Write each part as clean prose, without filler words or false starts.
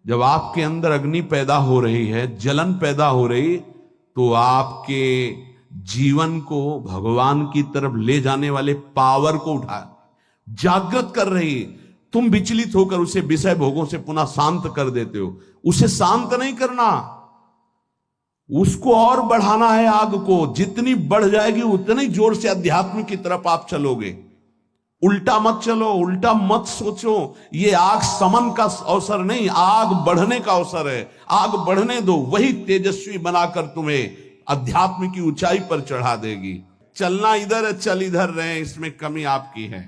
जब आपके अंदर अग्नि पैदा हो रही है, जलन पैदा हो रही, तो आपके जीवन को भगवान की तरफ ले जाने वाले पावर को उठा जागृत कर रही। तुम विचलित होकर उसे विषय भोगों से पुनः शांत कर देते हो। उसे शांत नहीं करना, उसको और बढ़ाना है। आग को जितनी बढ़ जाएगी उतनी जोर से अध्यात्म की तरफ आप चलोगे। उल्टा मत चलो, उल्टा मत सोचो। ये आग समन का अवसर नहीं, आग बढ़ने का अवसर है। आग बढ़ने दो, वही तेजस्वी बनाकर तुम्हें अध्यात्म की ऊंचाई पर चढ़ा देगी। चलना इधर है, चल इधर रहे, इसमें कमी आपकी है।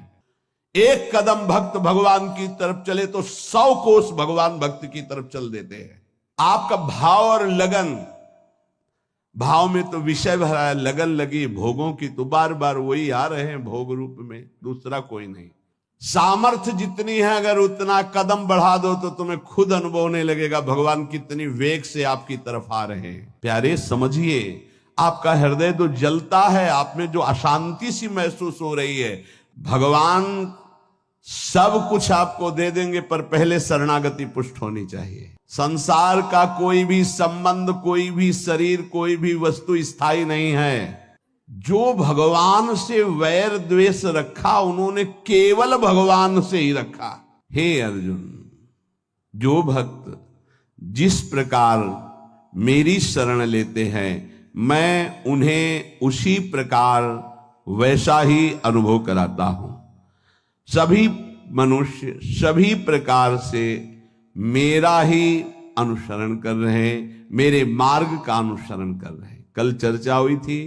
एक कदम भक्त भगवान की तरफ चले तो 100 कोस भगवान भक्त की तरफ चल देते हैं। आपका भाव और लगन, भाव में तो विषय भरा है, लगन लगी भोगों की तो बार बार वही आ रहे हैं भोग रूप में, दूसरा कोई नहीं। सामर्थ्य जितनी है, अगर उतना कदम बढ़ा दो तो तुम्हें खुद अनुभव होने लगेगा भगवान कितनी वेग से आपकी तरफ आ रहे हैं। प्यारे समझिए, आपका हृदय तो जलता है, आप में जो अशांति सी महसूस हो रही है, भगवान सब कुछ आपको दे देंगे, पर पहले शरणागति पुष्ट होनी चाहिए। संसार का कोई भी संबंध, कोई भी शरीर, कोई भी वस्तु स्थायी नहीं है। जो भगवान से वैर द्वेष रखा, उन्होंने केवल भगवान से ही रखा। हे अर्जुन, जो भक्त जिस प्रकार मेरी शरण लेते हैं, मैं उन्हें उसी प्रकार वैसा ही अनुभव कराता हूं। सभी मनुष्य सभी प्रकार से मेरा ही अनुसरण कर रहे हैं, मेरे मार्ग का अनुसरण कर रहे हैं। कल चर्चा हुई थी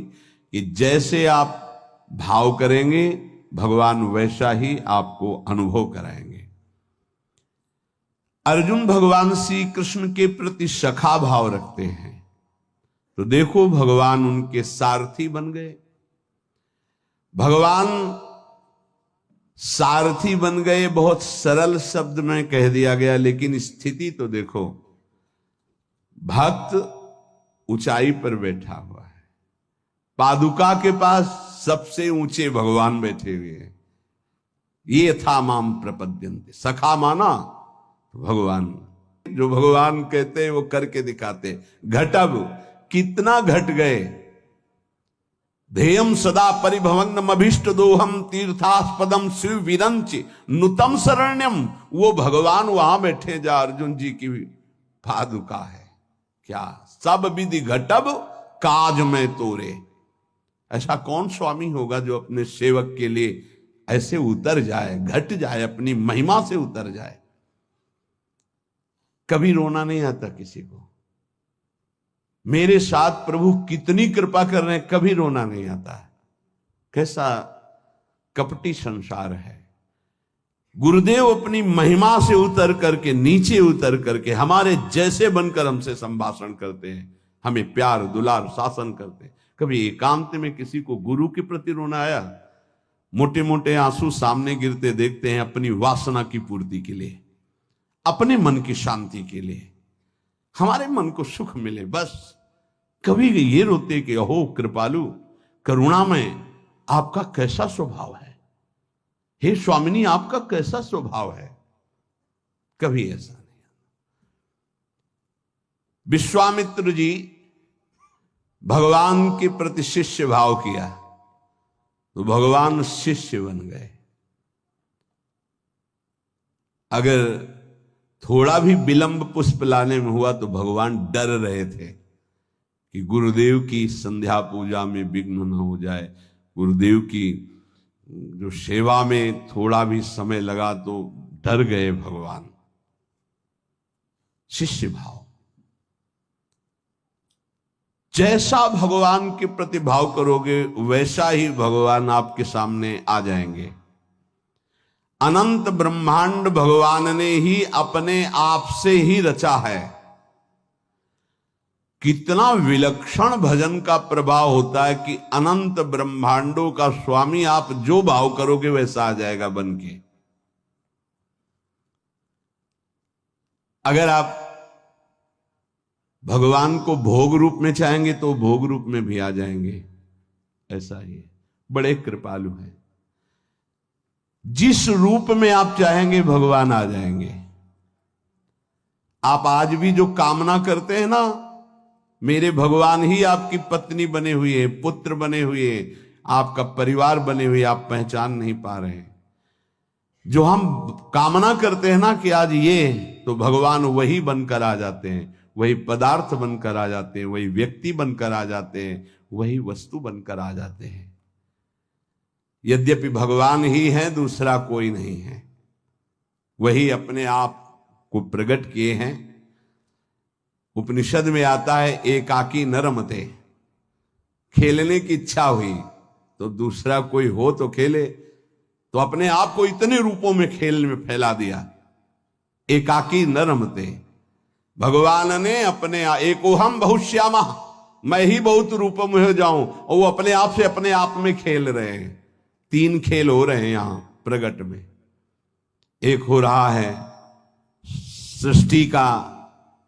कि जैसे आप भाव करेंगे, भगवान वैसा ही आपको अनुभव कराएंगे। अर्जुन भगवान श्री कृष्ण के प्रति सखा भाव रखते हैं, तो देखो भगवान उनके सारथी बन गए। भगवान सारथी बन गए, बहुत सरल शब्द में कह दिया गया, लेकिन स्थिति तो देखो। भक्त ऊंचाई पर बैठा हुआ है, पादुका के पास सबसे ऊंचे भगवान बैठे हुए हैं। ये था माम प्रपद्यन्ते, सखा माना तो भगवान, जो भगवान कहते हैं वो करके दिखाते। घटब, कितना घट गए। ध्येयम सदा परिभवग्नम अभीष्ट दोहम तीर्थास्पदम शिव विरंच नुतम शरण्यम। वो भगवान वहां बैठे जा अर्जुन जी की पादुका है। क्या सब विधि घटब काज में तोरे। ऐसा कौन स्वामी होगा जो अपने सेवक के लिए ऐसे उतर जाए, घट जाए, अपनी महिमा से उतर जाए। कभी रोना नहीं आता किसी को। मेरे साथ प्रभु कितनी कृपा कर रहे हैं, कभी रोना नहीं आता है। कैसा कपटी संसार है। गुरुदेव अपनी महिमा से उतर करके, नीचे उतर करके हमारे जैसे बनकर हमसे संभाषण करते हैं, हमें प्यार दुलार शासन करते हैं। कभी एकांत में किसी को गुरु के प्रति रोना आया? मोटे मोटे आंसू सामने गिरते देखते हैं अपनी वासना की पूर्ति के लिए, अपने मन की शांति के लिए, हमारे मन को सुख मिले, बस। कभी ये रोते कि अहो कृपालु करुणामय, आपका कैसा स्वभाव है, हे स्वामिनी आपका कैसा स्वभाव है। कभी ऐसा नहीं। विश्वामित्र जी भगवान के प्रति शिष्य भाव किया तो भगवान शिष्य बन गए। अगर थोड़ा भी विलंब पुष्प लाने में हुआ तो भगवान डर रहे थे कि गुरुदेव की संध्या पूजा में विघ्न न हो जाए, गुरुदेव की जो सेवा में थोड़ा भी समय लगा तो डर गए भगवान। शिष्य भाव, जैसा भगवान के प्रति भाव करोगे वैसा ही भगवान आपके सामने आ जाएंगे। अनंत ब्रह्मांड भगवान ने ही अपने आप से ही रचा है। कितना विलक्षण भजन का प्रभाव होता है कि अनंत ब्रह्मांडों का स्वामी आप जो भाव करोगे वैसा आ जाएगा बन के। अगर आप भगवान को भोग रूप में चाहेंगे तो भोग रूप में भी आ जाएंगे। ऐसा ही है, बड़े कृपालु हैं। जिस रूप में आप चाहेंगे भगवान आ जाएंगे। आप आज भी जो कामना करते हैं ना, मेरे भगवान ही आपकी पत्नी बने हुए हैं, पुत्र बने हुए हैं, आपका परिवार बने हुए, आप पहचान नहीं पा रहे हैं। जो हम कामना करते हैं ना कि आज ये, तो भगवान वही बनकर आ जाते हैं, वही पदार्थ बनकर आ जाते हैं, वही व्यक्ति बनकर आ जाते हैं, वही वस्तु बनकर आ जाते हैं। यद्यपि भगवान ही है, दूसरा कोई नहीं है। वही अपने आप को प्रकट किए हैं। उपनिषद में आता है, एकाकी न रमते। खेलने की इच्छा हुई तो दूसरा कोई हो तो खेले, तो अपने आप को इतने रूपों में खेल में फैला दिया। एकाकी न रमते, भगवान ने अपने एकोहम बहुश्यामा, मैं ही बहुत रूपों में हो जाऊं, और वो अपने आप से अपने आप में खेल रहे हैं। 3 खेल हो रहे हैं यहां प्रगट में। एक हो रहा है सृष्टि का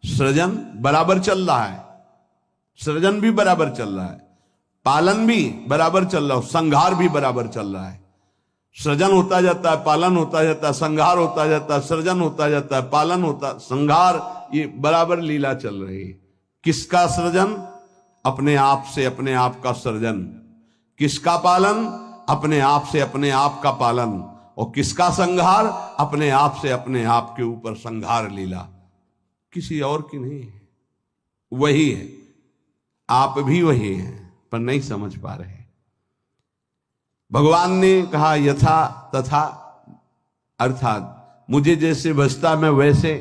सृजन, बराबर चल रहा है, सृजन भी बराबर चल रहा है, पालन भी बराबर चल रहा है, संहार भी बराबर चल रहा है। सृजन होता जाता है, पालन होता जाता है, संहार होता जाता है, सृजन होता जाता है, पालन होता, संहार, ये बराबर लीला चल रही है। किसका सृजन? अपने आप से अपने आप का सृजन। किसका पालन? अपने आप से अपने आप का पालन। और किसका संहार? अपने आप से अपने आप के ऊपर संहार लीला, किसी और की नहीं है, वही है। आप भी वही हैं, पर नहीं समझ पा रहे। भगवान ने कहा यथा तथा, अर्थात मुझे जैसे बसता मैं वैसे,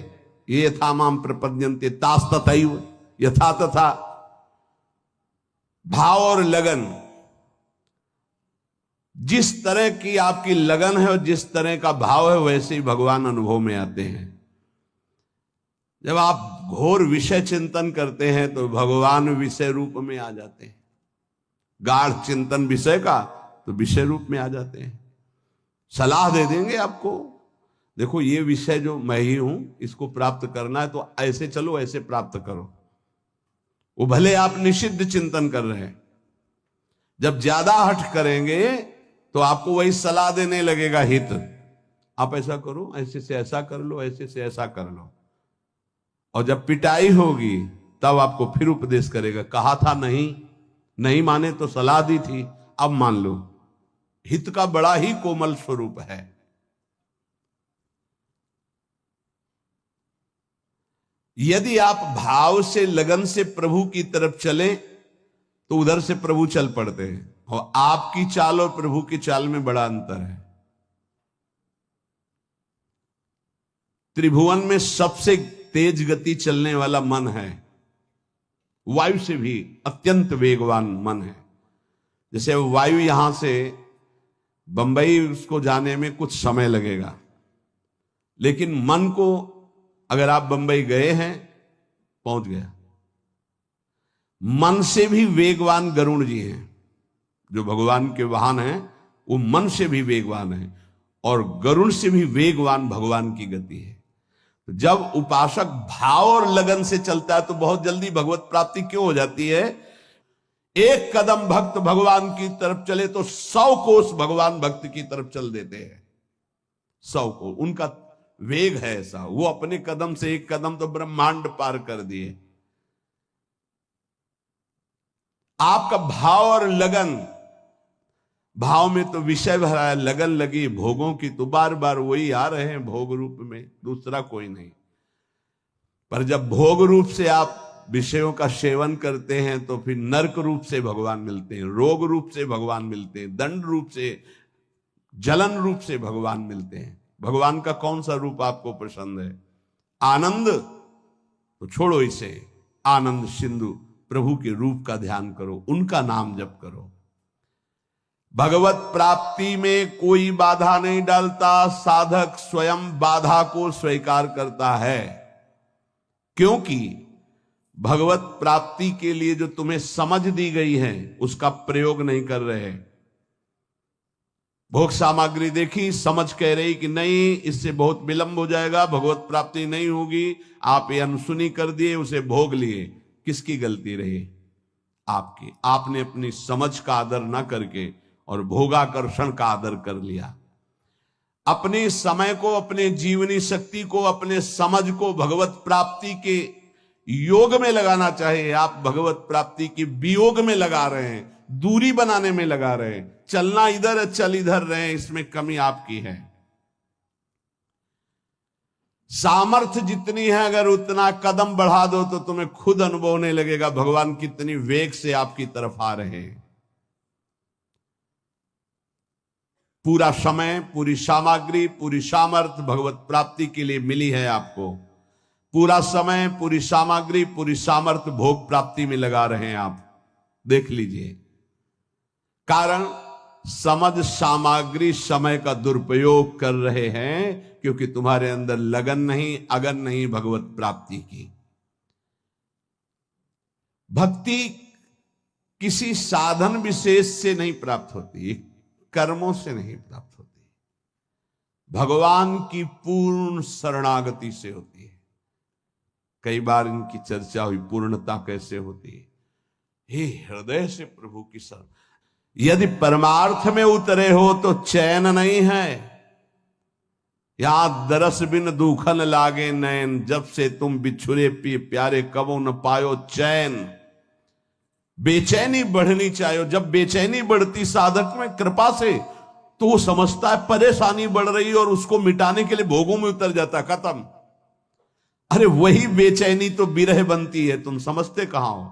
ये यथा माम प्रपद्यन्ते तास तथैव, यथा तथा। भाव और लगन, जिस तरह की आपकी लगन है और जिस तरह का भाव है, वैसे ही भगवान अनुभव में आते हैं। जब आप घोर विषय चिंतन करते हैं तो भगवान विषय रूप में आ जाते हैं। गाढ़ चिंतन विषय का, तो विषय रूप में आ जाते हैं। सलाह दे देंगे आपको, देखो ये विषय जो मैं ही हूं, इसको प्राप्त करना है तो ऐसे चलो, ऐसे प्राप्त करो। वो भले आप निषिद्ध चिंतन कर रहे हैं, जब ज्यादा हठ करेंगे तो आपको वही सलाह देने लगेगा हित। आप ऐसा करो, ऐसे से ऐसा कर लो, ऐसे से ऐसा कर लो। और जब पिटाई होगी तब आपको फिर उपदेश करेगा, कहा था नहीं, नहीं माने तो सलाह दी थी, अब मान लो। हित का बड़ा ही कोमल स्वरूप है। यदि आप भाव से लगन से प्रभु की तरफ चलें तो उधर से प्रभु चल पड़ते हैं, और आपकी चाल और प्रभु की चाल में बड़ा अंतर है। त्रिभुवन में सबसे तेज गति चलने वाला मन है, वायु से भी अत्यंत वेगवान मन है। जैसे वायु यहां से बंबई उसको जाने में कुछ समय लगेगा, लेकिन मन को अगर आप बंबई गए हैं, पहुंच गया। मन से भी वेगवान गरुड़ जी हैं, जो भगवान के वाहन हैं, वो मन से भी वेगवान हैं, और गरुड़ से भी वेगवान भगवान की गति है। जब उपासक भाव और लगन से चलता है तो बहुत जल्दी भगवत प्राप्ति क्यों हो जाती है? एक कदम भक्त भगवान की तरफ चले तो 100 कोस भगवान भक्त की तरफ चल देते हैं। 100 कोस उनका वेग है ऐसा, वो अपने कदम से एक कदम तो ब्रह्मांड पार कर दिए। आपका भाव और लगन, भाव में तो विषय भरा है, लगन लगी भोगों की, तो बार बार वही आ रहे हैं भोग रूप में, दूसरा कोई नहीं। पर जब भोग रूप से आप विषयों का सेवन करते हैं तो फिर नरक रूप से भगवान मिलते हैं, रोग रूप से भगवान मिलते हैं, दंड रूप से, जलन रूप से भगवान मिलते हैं। भगवान का कौन सा रूप आपको पसंद है? आनंद, तो छोड़ो इसे, आनंद सिंधु प्रभु के रूप का ध्यान करो, उनका नाम जप करो। भगवत प्राप्ति में कोई बाधा नहीं डालता, साधक स्वयं बाधा को स्वीकार करता है। क्योंकि भगवत प्राप्ति के लिए जो तुम्हें समझ दी गई है उसका प्रयोग नहीं कर रहे। भोग सामग्री देखी, समझ कह रही कि नहीं, इससे बहुत विलंब हो जाएगा, भगवत प्राप्ति नहीं होगी, आप ये अनसुनी कर दिए, उसे भोग लिए। किसकी गलती रही? आपकी। आपने अपनी समझ का आदर ना करके और भोगाकर्षण का आदर कर लिया। अपने समय को, अपने जीवनी शक्ति को, अपने समझ को भगवत प्राप्ति के योग में लगाना चाहिए। आप भगवत प्राप्ति के वियोग में लगा रहे हैं, दूरी बनाने में लगा रहे हैं। चलना इधर है, चल इधर रहे, इसमें कमी आपकी है। सामर्थ्य जितनी है, अगर उतना कदम बढ़ा दो तो तुम्हें खुद अनुभव होने लगेगा भगवान कितनी वेग से आपकी तरफ आ रहे हैं। पूरा समय, पूरी सामग्री, पूरी सामर्थ्य भगवत प्राप्ति के लिए मिली है आपको। पूरा समय, पूरी सामग्री, पूरी सामर्थ्य भोग प्राप्ति में लगा रहे हैं आप। देख लीजिए, कारण समझ सामग्री समय का दुरुपयोग कर रहे हैं, क्योंकि तुम्हारे अंदर लगन नहीं, अगन नहीं भगवत प्राप्ति की। भक्ति किसी साधन विशेष से नहीं प्राप्त होती, कर्मों से नहीं प्राप्त होती, भगवान की पूर्ण शरणागति से होती है। कई बार इनकी चर्चा हुई, पूर्णता कैसे होती है। हे हृदय से प्रभु की शरण, यदि परमार्थ में उतरे हो तो चैन नहीं है। यहां दरस बिन दुखन लागे नैन, जब से तुम बिछुरे पी प्यारे कबो न पायो चैन। बेचैनी बढ़नी चाहिए। जब बेचैनी बढ़ती साधक में कृपा से, तो वो समझता है परेशानी बढ़ रही है और उसको मिटाने के लिए भोगों में उतर जाता, खत्म। अरे वही बेचैनी तो विरह बनती है, तुम समझते कहां हो।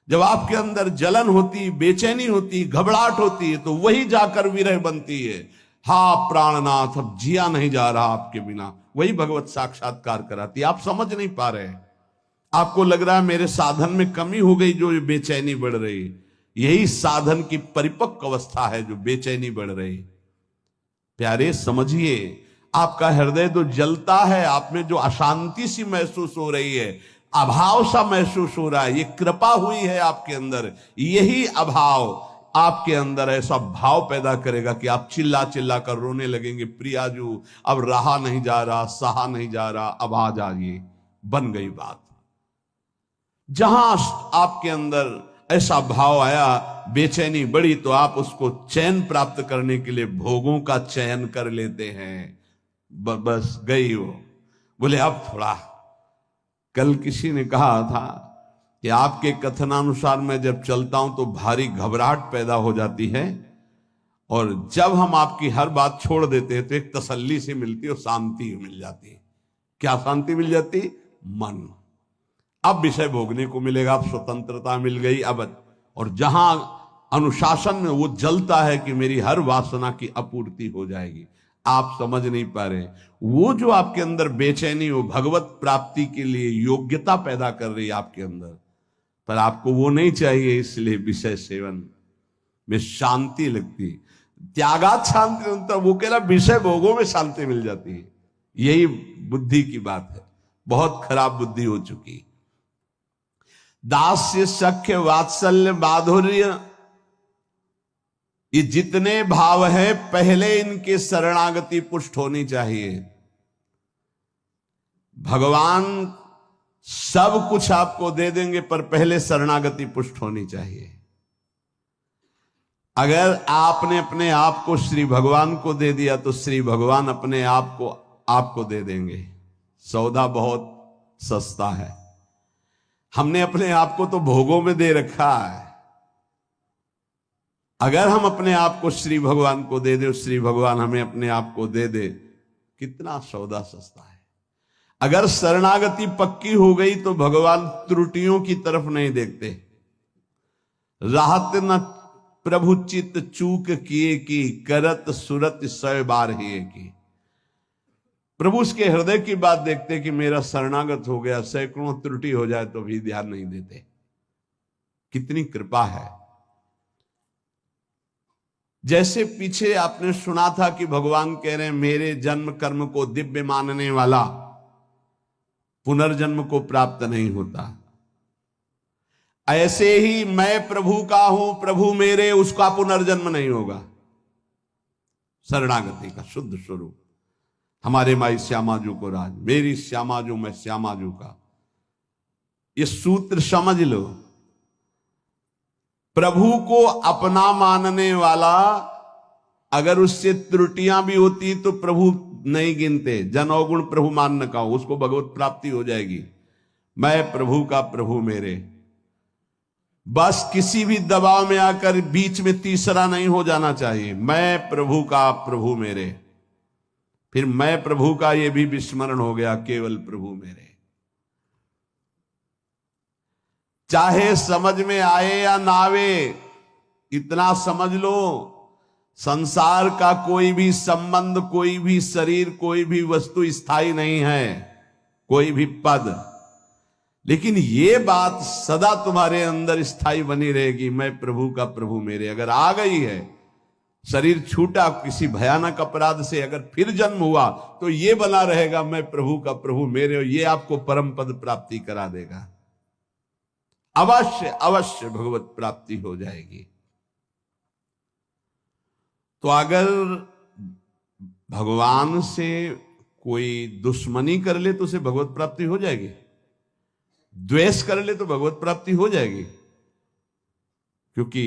जब आपके अंदर जलन होती, बेचैनी होती, घबराहट होती है, तो वही जाकर विरह बनती है। हा प्राणनाथ, अब जिया नहीं जा रहा आपके बिना, वही भगवत साक्षात्कार कराती है। आप समझ नहीं पा रहे, आपको लग रहा है मेरे साधन में कमी हो गई जो बेचैनी बढ़ रही। यही साधन की परिपक्व अवस्था है जो बेचैनी बढ़ रही। प्यारे समझिए, आपका हृदय तो जलता है, आप में जो अशांति सी महसूस हो रही है, अभाव सा महसूस हो रहा है, ये कृपा हुई है आपके अंदर। यही अभाव आपके अंदर ऐसा भाव पैदा करेगा कि आप चिल्ला चिल्ला कर रोने लगेंगे, प्रियाजू अब रहा नहीं जा रहा, सहा नहीं जा रहा, अब आ जाइए। बन गई बात। जहां आपके अंदर ऐसा भाव आया, बेचैनी बढ़ी, तो आप उसको चैन प्राप्त करने के लिए भोगों का चयन कर लेते हैं। बस गई वो। बोले अब थोड़ा, कल किसी ने कहा था कि आपके कथनानुसार मैं जब चलता हूं तो भारी घबराहट पैदा हो जाती है, और जब हम आपकी हर बात छोड़ देते हैं तो एक तसल्ली से मिलती है और शांति मिल जाती है। क्या शांति मिल जाती? मन। अब विषय भोगने को मिलेगा, अब स्वतंत्रता मिल गई। अब और जहां अनुशासन में वो जलता है कि मेरी हर वासना की आपूर्ति हो जाएगी, आप समझ नहीं पा रहे। वो जो आपके अंदर बेचैनी, वो भगवत प्राप्ति के लिए योग्यता पैदा कर रही है आपके अंदर, पर आपको वो नहीं चाहिए, इसलिए विषय सेवन में शांति लगती। त्यागात शांति होता, वो कह रहा विषय भोगों में शांति मिल जाती है। यही बुद्धि की बात है, बहुत खराब बुद्धि हो चुकी। दास्य, सख्य, वात्सल्य, माधुर्य, ये जितने भाव है, पहले इनके शरणागति पुष्ट होनी चाहिए। भगवान सब कुछ आपको दे देंगे, पर पहले शरणागति पुष्ट होनी चाहिए। अगर आपने अपने आप को श्री भगवान को दे दिया तो श्री भगवान अपने आप को आपको दे देंगे। सौदा बहुत सस्ता है। हमने अपने आप को तो भोगों में दे रखा है। अगर हम अपने आप को श्री भगवान को दे दे, श्री भगवान हमें अपने आप को दे दे, कितना सौदा सस्ता है। अगर शरणागति पक्की हो गई तो भगवान त्रुटियों की तरफ नहीं देखते। राहत न प्रभु चित चूक किए की, करत सुरत 100 बार ही की। प्रभु उसके हृदय की बात देखते कि मेरा शरणागत हो गया, सैकड़ों त्रुटि हो जाए तो भी ध्यान नहीं देते। कितनी कृपा है। जैसे पीछे आपने सुना था कि भगवान कह रहे हैं मेरे जन्म कर्म को दिव्य मानने वाला पुनर्जन्म को प्राप्त नहीं होता, ऐसे ही मैं प्रभु का हूं, प्रभु मेरे, उसका पुनर्जन्म नहीं होगा। शरणागति का शुद्ध स्वरूप। हमारे माई श्यामाजू को राज, मेरी श्यामाजू मैं श्यामाजू का, ये सूत्र समझ लो। प्रभु को अपना मानने वाला अगर उससे त्रुटियां भी होती तो प्रभु नहीं गिनते। जन अवगुण प्रभु मान न कहो, उसको भगवत प्राप्ति हो जाएगी। मैं प्रभु का प्रभु मेरे। बस किसी भी दबाव में आकर बीच में तीसरा नहीं हो जाना चाहिए। मैं प्रभु का प्रभु मेरे, फिर मैं प्रभु का ये भी विस्मरण हो गया, केवल प्रभु मेरे। चाहे समझ में आए या ना आवे, इतना समझ लो, संसार का कोई भी संबंध, कोई भी शरीर, कोई भी वस्तु स्थायी नहीं है, कोई भी पद। लेकिन ये बात सदा तुम्हारे अंदर स्थायी बनी रहेगी, मैं प्रभु का प्रभु मेरे। अगर आ गई है, शरीर छूटा किसी भयानक अपराध से, अगर फिर जन्म हुआ तो ये बना रहेगा, मैं प्रभु का प्रभु मेरे। ये आपको परम पद प्राप्ति करा देगा। अवश्य अवश्य भगवत प्राप्ति हो जाएगी। तो अगर भगवान से कोई दुश्मनी कर ले तो उसे भगवत प्राप्ति हो जाएगी, द्वेष कर ले तो भगवत प्राप्ति हो जाएगी, क्योंकि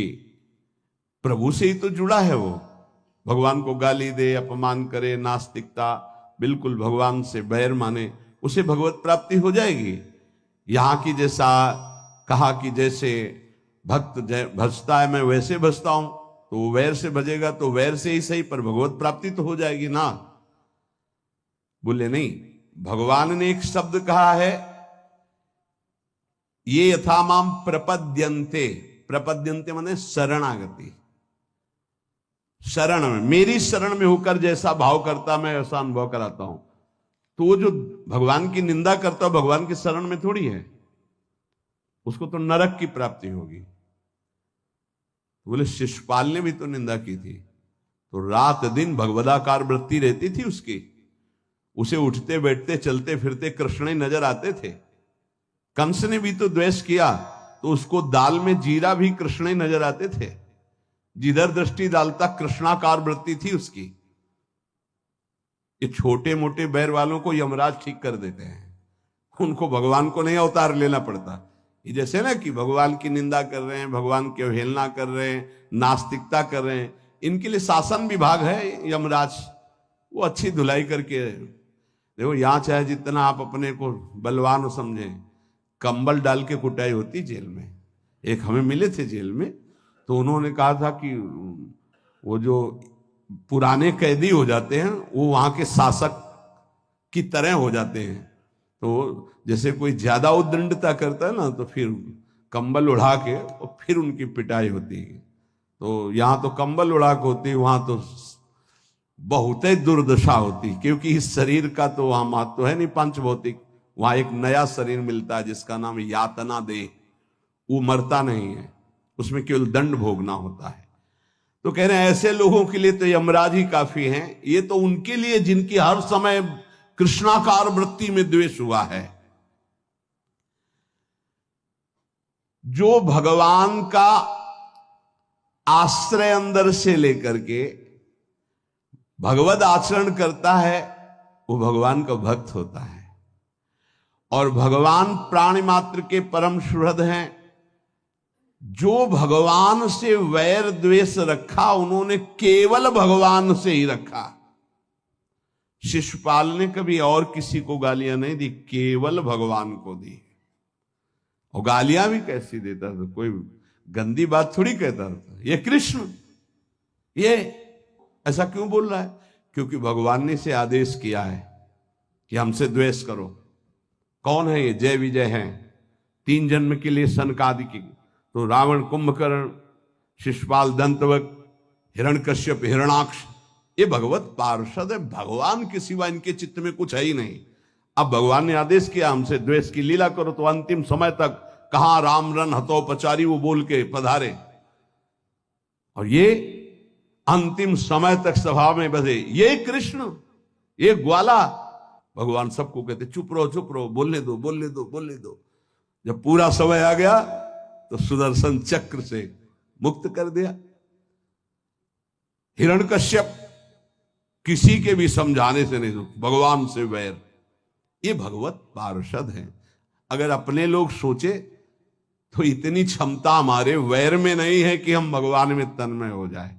प्रभु से ही तो जुड़ा है वो। भगवान को गाली दे, अपमान करे, नास्तिकता, बिल्कुल भगवान से बैर माने, उसे भगवत प्राप्ति हो जाएगी। यहां की जैसा कहा कि जैसे भक्त भजता है मैं वैसे भजता हूं, तो वो वैर से भजेगा तो वैर से ही सही, पर भगवत प्राप्ति तो हो जाएगी ना। बोले नहीं, भगवान ने एक शब्द कहा है, ये यथा माम प्रपद्यन्ते। प्रपद्यन्ते माने शरणागति। शरण में, मेरी शरण में होकर जैसा भाव करता मैं ऐसा अनुभव कराता हूं। तो वो जो भगवान की निंदा करता, भगवान की शरण में थोड़ी है, उसको तो नरक की प्राप्ति होगी। बोले शिशुपाल ने भी तो निंदा की थी, तो रात दिन भगवदाकार वृत्ति रहती थी उसकी। उसे उठते बैठते चलते फिरते कृष्ण ही नजर आते थे। कंस ने भी तो द्वेष किया, तो उसको दाल में जीरा भी कृष्ण ही नजर आते थे। जिधर दृष्टि डालता कृष्णाकार वृत्ति थी उसकी। ये छोटे मोटे बैर वालों को यमराज ठीक कर देते हैं, उनको भगवान को नहीं अवतार लेना पड़ता। ये जैसे ना कि भगवान की निंदा कर रहे हैं, भगवान की अवहेलना कर रहे हैं, नास्तिकता कर रहे हैं, इनके लिए शासन विभाग है यमराज, वो अच्छी धुलाई करके। देखो यहां चाहे जितना आप अपने को बलवान समझें, कंबल डाल के कुटाई होती जेल में। एक हमें मिले थे जेल में, तो उन्होंने कहा था कि वो जो पुराने कैदी हो जाते हैं वो वहां के शासक की तरह हो जाते हैं। तो जैसे कोई ज्यादा उद्दंडता करता है ना, तो फिर कंबल उड़ा के और फिर उनकी पिटाई होती है। तो यहाँ तो कंबल उड़ा के होती, वहां तो बहुत ही दुर्दशा होती, क्योंकि इस शरीर का तो वहां महत्व है नहीं पंच भौतिक। वहां एक नया शरीर मिलता है जिसका नाम यातना देह, वो मरता नहीं है, उसमें केवल दंड भोगना होता है। तो कह रहे हैं ऐसे लोगों के लिए तो यमराज ही काफी हैं। ये तो उनके लिए जिनकी हर समय कृष्णाकार वृत्ति में द्वेष हुआ है। जो भगवान का आश्रय अंदर से लेकर के भगवद आचरण करता है, वो भगवान का भक्त होता है। और भगवान प्राणी मात्र के परम सुहृद हैं। जो भगवान से वैर द्वेष रखा, उन्होंने केवल भगवान से ही रखा। शिशुपाल ने कभी और किसी को गालियां नहीं दी, केवल भगवान को दी। और गालियां भी कैसी देता था, कोई गंदी बात थोड़ी कहता था। ये कृष्ण ये ऐसा क्यों बोल रहा है? क्योंकि भगवान ने इसे आदेश किया है कि हमसे द्वेष करो। कौन है ये? जय विजय हैं, 3 जन्म के लिए सनकादिक। तो रावण, कुंभकर्ण, शिशुपाल, दंतवक, हिरण्यकश्यप, हिरणाक्ष, ये भगवत पार्षद है। भगवान के सिवा इनके चित्त में कुछ है ही नहीं। अब भगवान ने आदेश किया हमसे द्वेष की लीला करो, तो अंतिम समय तक कहां राम रन हतोपचारी वो बोल के पधारे। और ये अंतिम समय तक सभा में बसे। ये कृष्ण, ये ग्वाला। भगवान सबको कहते चुप रहो, बोलने दो, बोलने दो, बोलने दो। जब पूरा समय आ गया तो सुदर्शन चक्र से मुक्त कर दिया। हिरण्यकश्यप किसी के भी समझाने से नहीं, भगवान से वैर। ये भगवत पार्षद हैं। अगर अपने लोग सोचे तो इतनी क्षमता हमारे वैर में नहीं है कि हम भगवान में तन्मय हो जाए।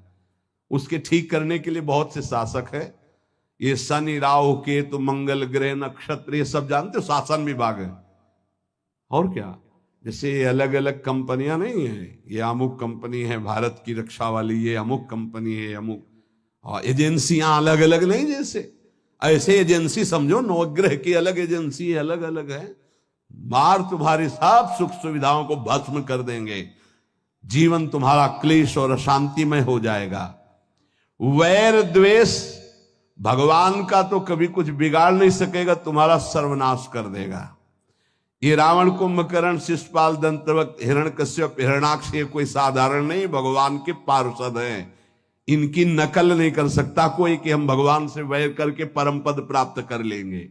उसके ठीक करने के लिए बहुत से शासक है। ये शनि राहु केतु मंगल ग्रह नक्षत्र ये सब जानते हो, शासन विभाग है। और क्या, जैसे अलग अलग कंपनियां नहीं है, ये अमुक कंपनी है भारत की रक्षा वाली, ये अमुक कंपनी है अमुक, और एजेंसियां अलग अलग नहीं, जैसे ऐसे एजेंसी समझो, नवग्रह की अलग एजेंसी अलग अलग है। मार तुम्हारी सब सुख सुविधाओं को भस्म कर देंगे, जीवन तुम्हारा क्लेश और अशांतिमय हो जाएगा। वैर द्वेष भगवान का तो कभी कुछ बिगाड़ नहीं सकेगा, तुम्हारा सर्वनाश कर देगा। ये रावण कुंभकर्ण शिशुपाल दंतवक्र हिरण्यकश्यप हिरण्याक्ष ये कोई साधारण नहीं, भगवान के पार्षद हैं। इनकी नकल नहीं कर सकता कोई कि हम भगवान से वैर करके परम पद प्राप्त कर लेंगे।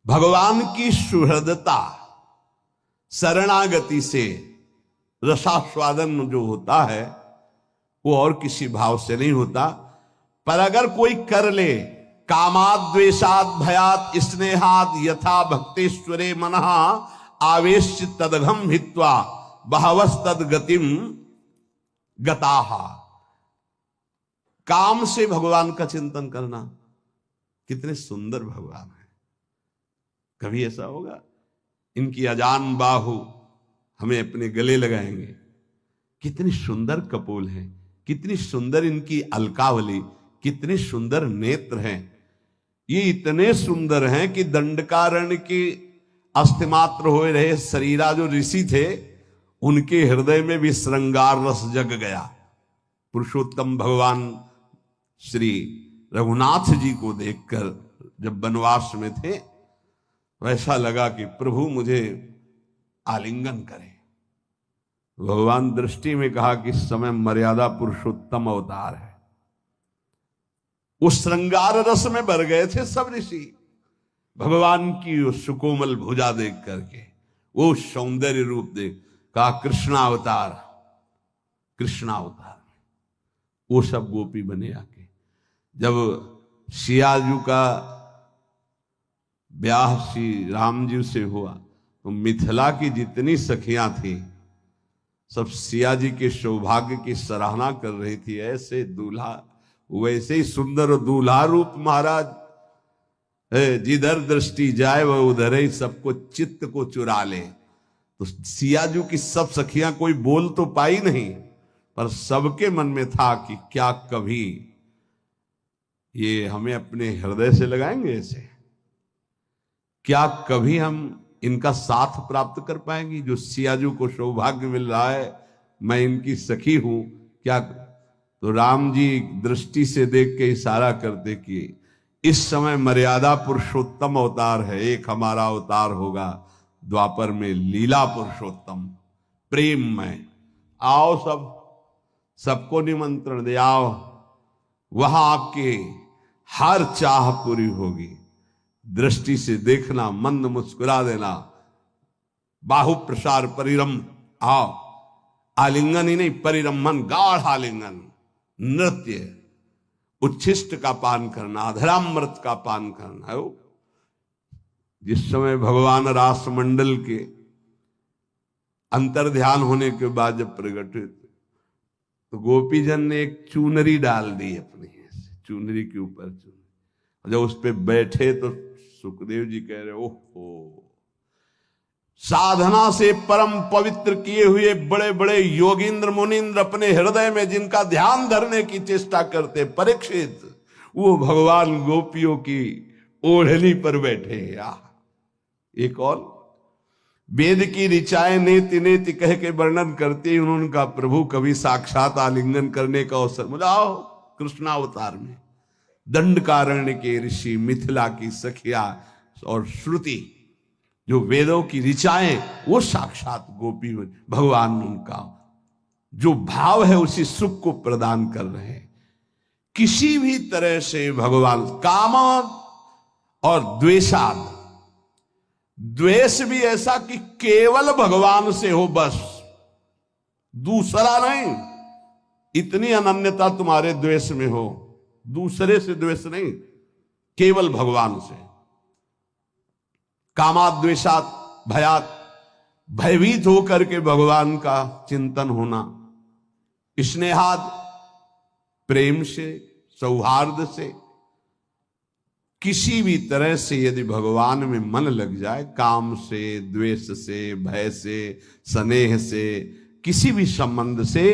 भगवान की सुहृदता शरणागति से रसास्वादन जो होता है वो और किसी भाव से नहीं होता। पर अगर कोई कर ले, कामाद द्वेषाद भयात स्नेहाद यथा भक्तेश्वरे मनः आवेश तदघम हित्वा बहवस तद गतिम गताहा। काम से भगवान का चिंतन करना, कितने सुंदर भगवान है। कभी ऐसा होगा इनकी अजान बाहु हमें अपने गले लगाएंगे, कितनी सुंदर कपोल है, कितनी सुंदर इनकी अलकावली, कितने सुंदर नेत्र हैं। ये इतने सुंदर हैं कि दंडकारण्य के अस्थिमात्र हो रहे शरीरा जो ऋषि थे उनके हृदय में भी श्रृंगार रस जग गया। पुरुषोत्तम भगवान श्री रघुनाथ जी को देखकर जब वनवास में थे, वैसा लगा कि प्रभु मुझे आलिंगन करें। भगवान दृष्टि में कहा कि इस समय मर्यादा पुरुषोत्तम अवतार है। उस श्रृंगार रस में भर गए थे सब ऋषि, भगवान की उस सुकोमल भुजा देख करके, वो सौंदर्य रूप देख कहा कृष्णावतार, कृष्णावतार। वो सब गोपी बने आके। जब सियाजू का ब्याह श्री राम जी से हुआ तो मिथिला की जितनी सखियां थी सब सिया जी के सौभाग्य की सराहना कर रही थी। ऐसे दूल्हा, वैसे ही सुंदर दूल्हा रूप महाराज, जिधर दृष्टि जाए वह उधर ही सबको चित्त को चुरा ले। तो सियाजू की सब सखियां कोई बोल तो पाई नहीं, पर सबके मन में था कि क्या कभी ये हमें अपने हृदय से लगाएंगे ऐसे, क्या कभी हम इनका साथ प्राप्त कर पाएंगे। जो सियाजू को सौभाग्य मिल रहा है मैं इनकी सखी हूं, क्या। तो राम जी दृष्टि से देख के इशारा करते कि इस समय मर्यादा पुरुषोत्तम अवतार है, एक हमारा अवतार होगा द्वापर में लीला पुरुषोत्तम प्रेम में। आओ सबको निमंत्रण दे, आओ वहां आपके हर चाह पूरी होगी। दृष्टि से देखना, मंद मुस्कुरा देना, बाहु प्रसार परिरम, आओ। आलिंगन ही नहीं, परिरमन, गाढ़ आलिंगन, नृत्य, उच्छिष्ट का पान करना, अधरामृत का पान करना है। जिस समय भगवान रास मंडल के अंतर ध्यान होने के बाद जब प्रकट हुए तो गोपीजन ने एक चुनरी डाल दी अपनी, चुनरी के ऊपर चुनरी। जब उस पे बैठे तो सुखदेव जी कह रहे ओहो, साधना से परम पवित्र किए हुए बड़े बड़े योगींद्र मुनींद्र अपने हृदय में जिनका ध्यान धरने की चेष्टा करते परीक्षित, वो भगवान गोपियों की ओढ़नी पर बैठे। एक और वेद की ऋचाएं नेति नेति कह के वर्णन करते ही उन्होंने कहा प्रभु कभी साक्षात आलिंगन करने का अवसर मुझे आओ। कृष्णावतार में दंडकारण्य के ऋषि, मिथिला की सखिया और श्रुति जो वेदों की ऋचाएं, वो साक्षात गोपी भगवान उनका जो भाव है उसी सुख को प्रदान कर रहे हैं। किसी भी तरह से भगवान काम और द्वेषाद, द्वेष भी ऐसा कि केवल भगवान से हो, बस दूसरा नहीं। इतनी अनन्यता तुम्हारे द्वेष में हो, दूसरे से द्वेष नहीं, केवल भगवान से। कामात द्वेषात भयात, भयभीत होकर के भगवान का चिंतन होना, स्नेहाद, प्रेम से, सौहार्द से, किसी भी तरह से यदि भगवान में मन लग जाए, काम से, द्वेष से, भय से, स्नेह से, किसी भी संबंध से,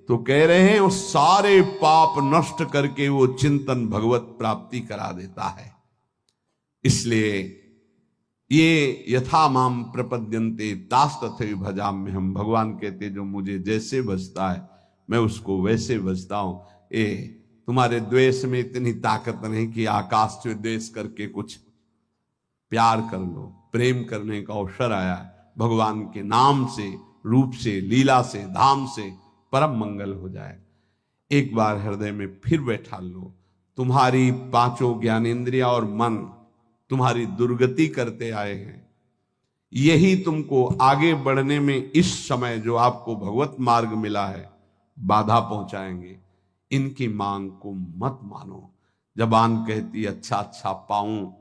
तो कह रहे हैं वो सारे पाप नष्ट करके वो चिंतन भगवत प्राप्ति करा देता है। इसलिए ये यथा माम प्रपद्यन्ते तास तथैव भजाम्य हम, भगवान कहते जो मुझे जैसे भजता है मैं उसको वैसे भजता हूं। तुम्हारे द्वेष में इतनी ताकत नहीं कि आकाश से द्वेष करके कुछ प्यार कर लो। प्रेम करने का अवसर आया भगवान के नाम से, रूप से, लीला से, धाम से, परम मंगल हो जाए। एक बार हृदय में फिर बैठा लो। तुम्हारी पांचों ज्ञानेंद्रिया और मन तुम्हारी दुर्गति करते आए हैं। यही तुमको आगे बढ़ने में इस समय जो आपको भगवत मार्ग मिला है बाधा पहुंचाएंगे। इनकी मांग को मत मानो। जबान कहती अच्छा अच्छा पाऊं,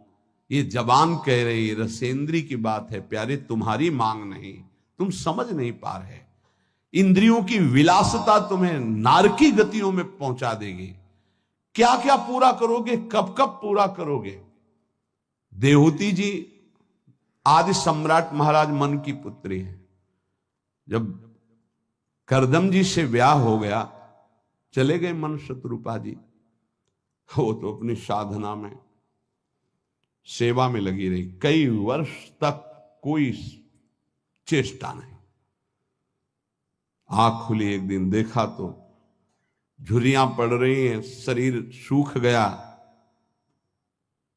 ये जबान कह रही रसेंद्री की बात है प्यारे, तुम्हारी मांग नहीं, तुम समझ नहीं पा रहे। इंद्रियों की विलासता तुम्हें नारकी गतियों में पहुंचा देगी। क्या क्या पूरा करोगे, कब कब पूरा करोगे। देहूती जी आदि सम्राट महाराज मन की पुत्री है। जब करदम जी से ब्याह हो गया, चले गए मन शत्रुपा जी। वो तो अपनी साधना में, सेवा में लगी रही। कई वर्ष तक कोई चेष्टा नहीं। आंख खुली, एक दिन देखा तो झुर्रियां पड़ रही हैं, शरीर सूख गया।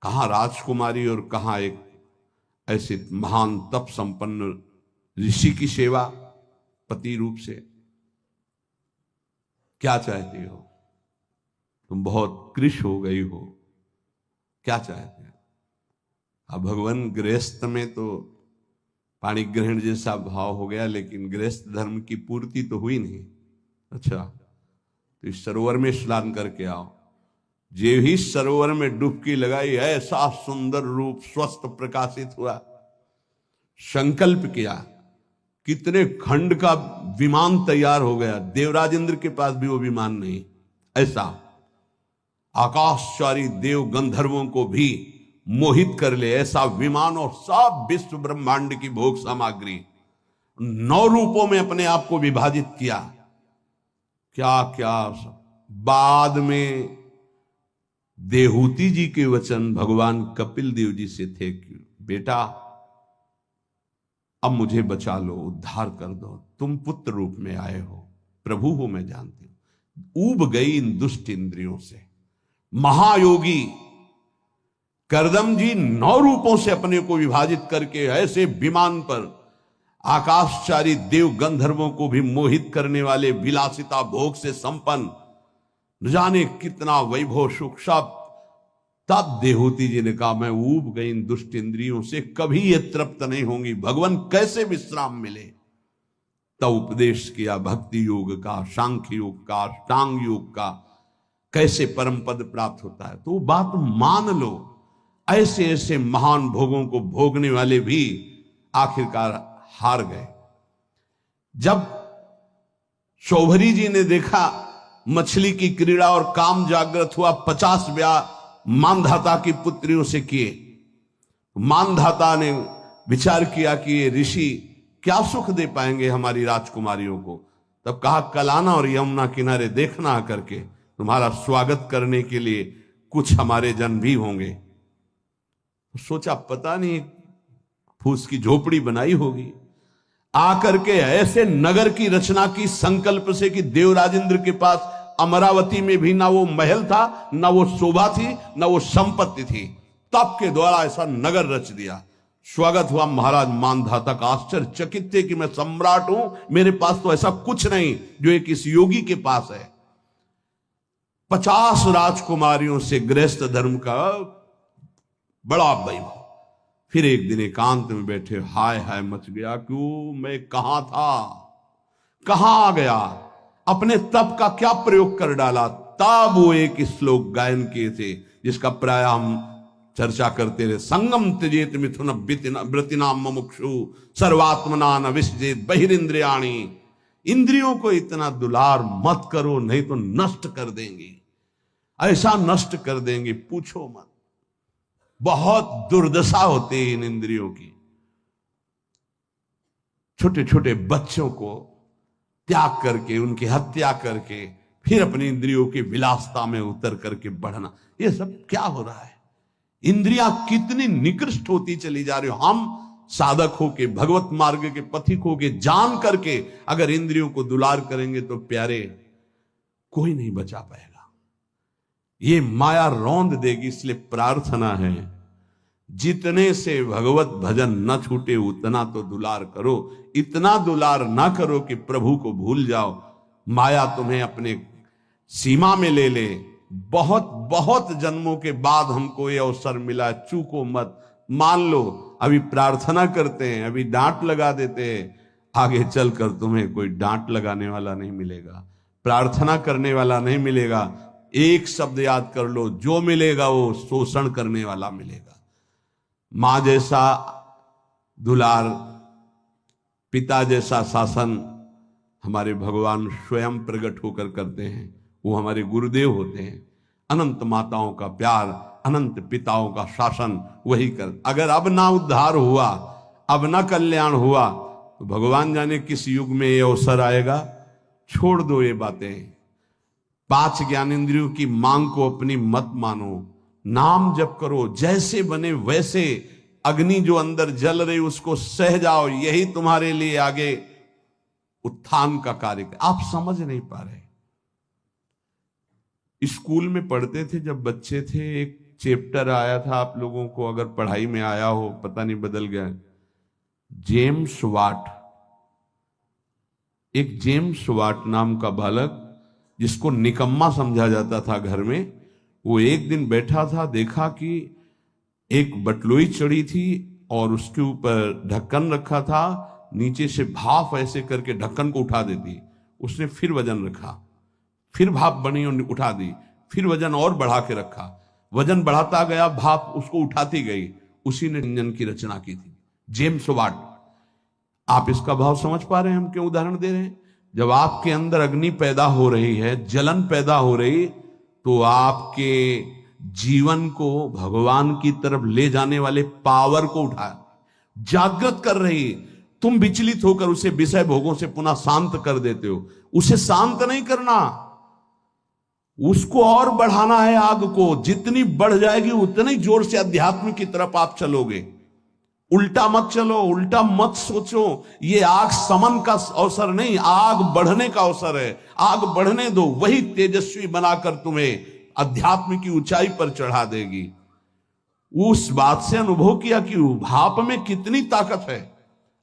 कहां राजकुमारी और कहां एक ऐसे महान तप संपन्न ऋषि की सेवा पति रूप से। क्या चाहती हो तुम, बहुत कृश हो गई हो, क्या चाहते हो। अब भगवान गृहस्थ में तो पाणी ग्रहण जैसा भाव हो गया, लेकिन गृहस्थ धर्म की पूर्ति तो हुई नहीं। अच्छा, तो इस सरोवर में स्नान करके आओ। जे ही सरोवर में डुबकी लगाई, ऐसा सुंदर रूप स्वस्थ प्रकाशित हुआ। संकल्प किया, कितने खंड का विमान तैयार हो गया। देवराज इंद्र के पास भी वो विमान नहीं। ऐसा आकाशचारी देव गंधर्वों को भी मोहित कर ले ऐसा विमान, और सब विश्व ब्रह्मांड की भोग सामग्री 9 रूपों में अपने आप को विभाजित किया। क्या क्या बाद में देहूती जी के वचन भगवान कपिल देव जी से थे कि बेटा अब मुझे बचा लो, उद्धार कर दो, तुम पुत्र रूप में आए हो, प्रभु हो मैं जानती हूं। ऊब गई इन दुष्ट इंद्रियों से। महायोगी करदम जी 9 रूपों से अपने को विभाजित करके ऐसे विमान पर आकाशचारी देव गंधर्वों को भी मोहित करने वाले विलासिता भोग से संपन्न, न जाने कितना वैभव सुख सब। तब देहूती जी ने कहा मैं ऊब गई इन दुष्ट इंद्रियों से, कभी ये तृप्त नहीं होंगी, भगवान कैसे विश्राम मिले। तब उपदेश किया भक्ति योग का, सांख्य योग का, अष्टांग योग का, कैसे परम पद प्राप्त होता है। तो बात मान लो। ऐसे ऐसे महान भोगों को भोगने वाले भी आखिरकार हार गए। जब शौभरी जी ने देखा मछली की क्रीड़ा और काम जागृत हुआ, 50 ब्याह मानधाता की पुत्रियों से किए। मानधाता ने विचार किया कि ये ऋषि क्या सुख दे पाएंगे हमारी राजकुमारियों को। तब कहा कलाना और यमुना किनारे देखना करके, तुम्हारा स्वागत करने के लिए कुछ हमारे जन भी होंगे। सोचा पता नहीं फूस की झोपड़ी बनाई होगी। आकर के ऐसे नगर की रचना की संकल्प से कि देवराज इंद्र के पास अमरावती में भी ना वो महल था, ना वो शोभा थी, ना वो संपत्ति थी। तप के द्वारा ऐसा नगर रच दिया। स्वागत हुआ महाराज मानधाता का। आश्चर्यचकित थे कि मैं सम्राट हूं, मेरे पास तो ऐसा कुछ नहीं जो एक इस योगी के पास है। 50 राजकुमारियों से गृहस्थ धर्म का बड़ा वैभव। फिर एक दिन एकांत में बैठे, हाय हाय मच गया, क्यों मैं कहां था, कहां आ गया, अपने तप का क्या प्रयोग कर डाला। तब वो एक श्लोक गायन किए थे जिसका प्राय हम चर्चा करते रहे। संगम त्यजेत मिथुन व्रतिनाम मुमुक्षु सर्वात्मना न विसजेत बहिरिंद्रियाणि। इंद्रियों को इतना दुलार मत करो, नहीं तो नष्ट कर देंगी, ऐसा नष्ट कर देंगे पूछो मत। बहुत दुर्दशा होती है इन इंद्रियों की। छोटे छोटे बच्चों को त्याग करके, उनकी हत्या करके, फिर अपनी इंद्रियों की विलासता में उतर करके बढ़ना, ये सब क्या हो रहा है? इंद्रियां कितनी निकृष्ट होती चली जा रही हो। हम साधक होके, भगवत मार्ग के पथिक होके, जान करके अगर इंद्रियों को दुलार करेंगे तो प्यारे कोई नहीं बचा पाएगा। ये माया रौंद देगी। इसलिए प्रार्थना है, जितने से भगवत भजन न छूटे उतना तो दुलार करो। इतना दुलार ना करो कि प्रभु को भूल जाओ, माया तुम्हें अपने सीमा में ले ले। बहुत बहुत जन्मों के बाद हमको ये अवसर मिला, चूको मत। मान लो अभी प्रार्थना करते हैं, अभी डांट लगा देते हैं, आगे चलकर तुम्हें कोई डांट लगाने वाला नहीं मिलेगा, प्रार्थना करने वाला नहीं मिलेगा। एक शब्द याद कर लो, जो मिलेगा वो शोषण करने वाला मिलेगा। मां जैसा दुलार, पिता जैसा शासन हमारे भगवान स्वयं प्रकट होकर करते हैं। वो हमारे गुरुदेव होते हैं। अनंत माताओं का प्यार, अनंत पिताओं का शासन वही कर। अगर अब ना उद्धार हुआ, अब ना कल्याण हुआ, तो भगवान जाने किस युग में ये अवसर आएगा। छोड़ दो ये बातें। 5 ज्ञानेंद्रियों की मांग को अपनी मत मानो। नाम जप करो, जैसे बने वैसे। अग्नि जो अंदर जल रही उसको सह जाओ, यही तुम्हारे लिए आगे उत्थान का कार्य। आप समझ नहीं पा रहे। स्कूल में पढ़ते थे जब बच्चे थे, एक चैप्टर आया था, आप लोगों को अगर पढ़ाई में आया हो, पता नहीं बदल गया, जेम्स वाट। एक जेम्स वाट नाम का बालक, जिसको निकम्मा समझा जाता था घर में, वो एक दिन बैठा था, देखा कि एक बटलोई चढ़ी थी और उसके ऊपर ढक्कन रखा था, नीचे से भाप ऐसे करके ढक्कन को उठा देती। उसने फिर वजन रखा, फिर भाप बनी और उठा दी, फिर वजन और बढ़ा के रखा, वजन बढ़ाता गया, भाप उसको उठाती गई। उसी ने इंजन की रचना की थी, जेम्स वाट। आप इसका भाव समझ पा रहे हैं हम क्यों उदाहरण दे रहे हैं? जब आपके अंदर अग्नि पैदा हो रही है, जलन पैदा हो रही, तो आपके जीवन को भगवान की तरफ ले जाने वाले पावर को उठा जागृत कर रही। तुम विचलित होकर उसे विषय भोगों से पुनः शांत कर देते हो। उसे शांत नहीं करना, उसको और बढ़ाना है। आग को जितनी बढ़ जाएगी उतनी जोर से अध्यात्म की तरफ आप चलोगे। उल्टा मत चलो, उल्टा मत सोचो। ये आग समन का अवसर नहीं, आग बढ़ने का अवसर है। आग बढ़ने दो, वही तेजस्वी बनाकर तुम्हें अध्यात्म की ऊंचाई पर चढ़ा देगी। उस बात से अनुभव किया कि भाप में कितनी ताकत है।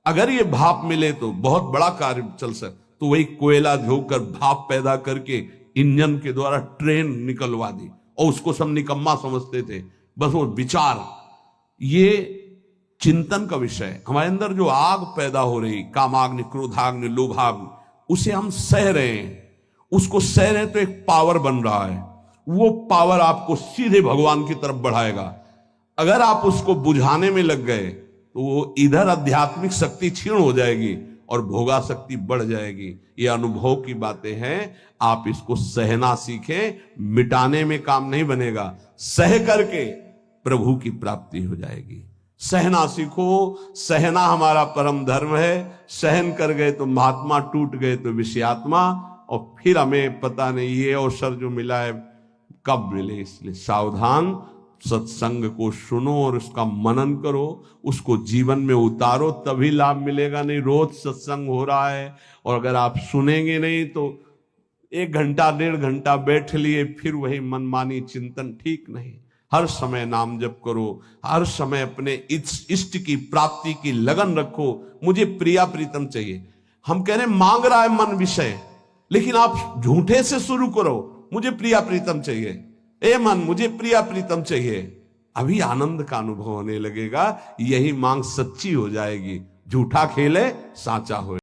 अगर ये भाप मिले तो बहुत बड़ा कार्य चल सकता। तो वही कोयला झोंककर भाप पैदा करके इंजन के द्वारा ट्रेन निकलवा दी, और उसको सब निकम्मा समझते थे। बस वो विचार, ये चिंतन का विषय। हमारे अंदर जो आग पैदा हो रही, कामाग्नि, क्रोधाग्नि, लोभाग्नि, उसे हम सह रहे हैं। उसको सह रहे हैं तो एक पावर बन रहा है। वो पावर आपको सीधे भगवान की तरफ बढ़ाएगा। अगर आप उसको बुझाने में लग गए तो वो इधर आध्यात्मिक शक्ति क्षीण हो जाएगी और भोगा शक्ति बढ़ जाएगी। ये अनुभव की बातें हैं। आप इसको सहना सीखें, मिटाने में काम नहीं बनेगा। सह करके प्रभु की प्राप्ति हो जाएगी। सहना सीखो, सहना हमारा परम धर्म है। सहन कर गए तो महात्मा, टूट गए तो विषयात्मा। और फिर हमें पता नहीं ये अवसर जो मिला है कब मिले। इसलिए सावधान, सत्संग को सुनो और उसका मनन करो, उसको जीवन में उतारो, तभी लाभ मिलेगा। नहीं रोज सत्संग हो रहा है और अगर आप सुनेंगे नहीं तो 1 घंटा 1.5 घंटा बैठ लिए, फिर वही मनमानी चिंतन ठीक नहीं। हर समय नाम जप करो, हर समय अपने इष्ट की प्राप्ति की लगन रखो। मुझे प्रिया प्रीतम चाहिए। हम कह रहे मांग रहा है मन विषय, लेकिन आप झूठे से शुरू करो, मुझे प्रिया प्रीतम चाहिए। ए मन, मुझे प्रिया प्रीतम चाहिए। अभी आनंद का अनुभव होने लगेगा। यही मांग सच्ची हो जाएगी। झूठा खेले साचा हो।